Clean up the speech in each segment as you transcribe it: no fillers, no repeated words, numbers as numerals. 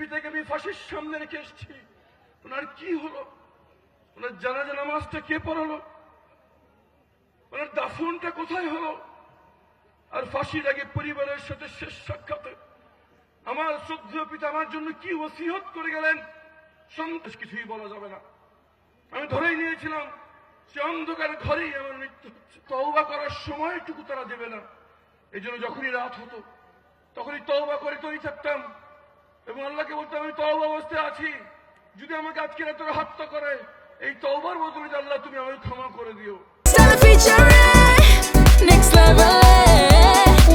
পিতাকে আমি ফাঁসির সামনে রেখে এসেছি, ওনার কি হলো? ওনার জানাজা নামাজটা কে পড়ালো? ওনার দাফনটা কোথায় হলো? আর ফাঁসির আগে পরিবারের সাথে শেষ সাক্ষাতে আমার শ্রদ্ধেয় পিতা আমার জন্য কি ওসিয়ত করে গেলেন, সন্দেশ কিছুই বলা যাবে না। আমি ধরেই নিয়েছিলাম সে অন্ধকার ঘরেই আমার মৃত্যু হচ্ছে, তওবা করার সময়টুকু তারা দেবে না। এই জন্য যখনই রাত হতো তখনই তওবা করে তৈরি থাকতাম এবং আল্লাহকে বলতাম আমি তওবা অবস্থায় আছি, যদি আমাকে আজকে রাতে হত্যা করে এই তওবার বদলে যে আল্লাহ তুমি আমাকে ক্ষমা করে দিও। Next level,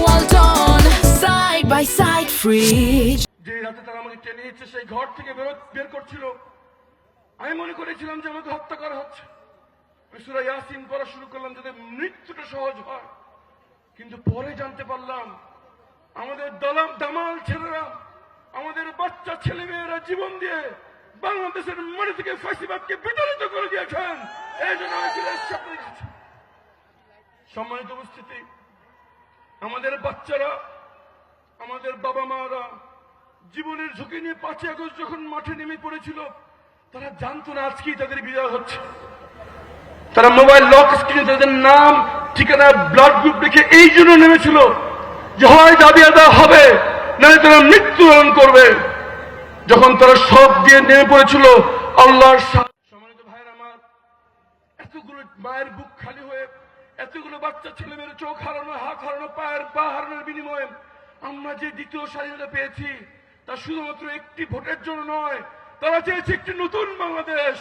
well done, side by side, free. যে রাতে তারা আমাকে টেনে নিচ্ছে সেই ঘর থেকে বের করছিল, আমি মনে করেছিলাম যে আমাকে হত্যা করা হচ্ছে। আমি সূরা ইয়াসিন পড়া শুরু করলাম যাতে মৃত্যুটা সহজ হয়, কিন্তু পরে জানতে পারলাম আমাদের দামাল ছেলেরা, আমাদের বাচ্চা ছেলে মেয়েরা জীবন দিয়ে বাংলাদেশের মাটি থেকে ফাঁসিবাদকে বিতাড়িত করে দিয়েছেন। এই জন্য আমি সাথে গেছি। সম্মানিত উপস্থিতি, আমাদের বাচ্চারা, আমাদের বাবা মারা জীবনের ঝুঁকি নিয়ে 5ই আগস্ট যখন মাঠে নেমে পড়েছিল, তারা জানতো না আজকেই তাদের বিজয় হচ্ছে। তারা মোবাইল লক স্ক্রিনে তাদের নাম, ঠিকানা, ব্লাড গ্রুপ দেখে এই জন্য নেমেছিল যে হয় দাবি আদায় হবে, নাহলে তারা মৃত্যুবরণ করবে। যখন তারা সব দিয়ে নেমে পড়েছিল আল্লাহর সম্মানিত ভাইয়ের আমার, এতগুলো মায়ের বুক খালি হয়ে, এতগুলো বাচ্চা ছেলে মেয়ের চোখ হারানো, হাত হারানো, পা হারানোর বিনিময়ে আমরা যে দ্বিতীয় স্বাধীনতা পেয়েছি তা শুধুমাত্র একটি ভোটের জন্য নয়, তারা চেয়েছে একটি নতুন বাংলাদেশ।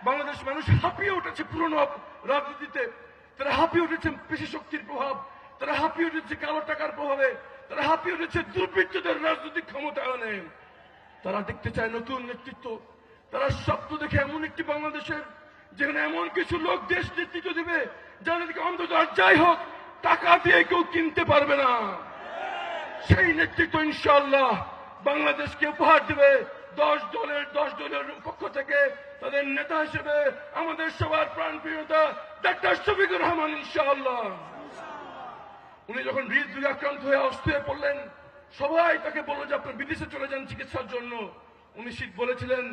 বাংলাদেশ মানুষ হাঁপিয়ে উঠেছে পুরনো রাজনীতিতে, তারা হাঁপিয়ে উঠেছে পেশি শক্তির প্রভাব, তারা হাঁপিয়ে উঠেছে কালো টাকার প্রভাবে, তারা হাঁপিয়ে উঠেছে দুর্বৃত্তদের রাজনৈতিক ক্ষমতায়নে। তারা দেখতে চায় নতুন নেতৃত্ব। তারা স্বপ্ন দেখে এমন একটি বাংলাদেশের যেখানে এমন কিছু লোক দেশ নেতৃত্ব দেবে যাদেরকে অন্তত আর যাই হোক টাকা দিয়ে কেউ কিনতে পারবে না। সেই নেতৃত্ব ইনশাআল্লাহ বাংলাদেশকে উপহার দেবে 10 দলের পক্ষ থেকে তাদের নেতা হিসেবে আমাদের সবার প্রাণপ্রিয় নেতা ডাক্তার শফিকুর রহমান ইনশাআল্লাহ। উনি যখন হৃদরোগে আক্রান্ত হয়ে অসুস্থ হয়ে পড়লেন, সবাই তাকে বলল যে আপনি বিদেশে চলে যান চিকিৎসার জন্য। উনি বলেছিলেন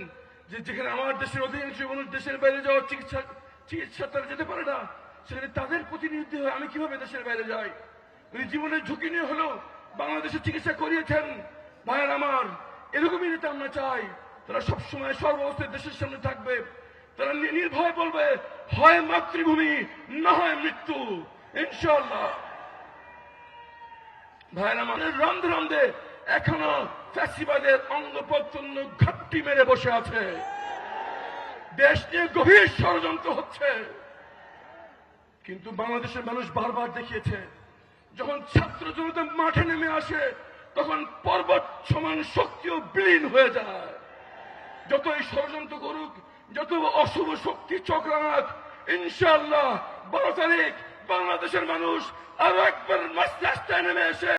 যে যেখানে আমার দেশের অধিকাংশ মানুষ দেশের বাইরে যাওয়ার চিকিৎসা তারা যেতে পারে না, সেখানে তাদের প্রতিনিধি হয়ে আমি কিভাবে দেশের বাইরে যাই। উনি জীবনের ঝুঁকি নিয়ে হলেও বাংলাদেশে চিকিৎসা করিয়েছেন। ভাইয়ের আমার, এরকমই নেতা আমরা চাই। তারা সবসময় সর্বাবস্থায় দেশের সামনে থাকবে, তারা নির্ভয় বলবে হয় মাতৃভূমি না হয় মৃত্যু ইনশাআল্লাহ। ভাইয়ের আমাদের রান্ধে রান্ধে এখনো ফ্যাসিবাদের অঙ্গ প্রত্যঙ্গ ঘাপটি মেরে বসে আছে। দেশ নিয়ে গভীর ষড়যন্ত্র হচ্ছে, কিন্তু বাংলাদেশের মানুষ বারবার দেখিয়েছে যখন ছাত্র জনতা মাঠে নেমে আসে তখন পর্বত সমান শক্তিও বিলীন হয়ে যায়। যতই ষড়যন্ত্র করুক, যত অশুভ শক্তি চক্রাঘাত, ইনশাআল্লাহ 12 তারিখ বাংলাদেশের মানুষ আরো একবার রাস্তায় নেমে এসে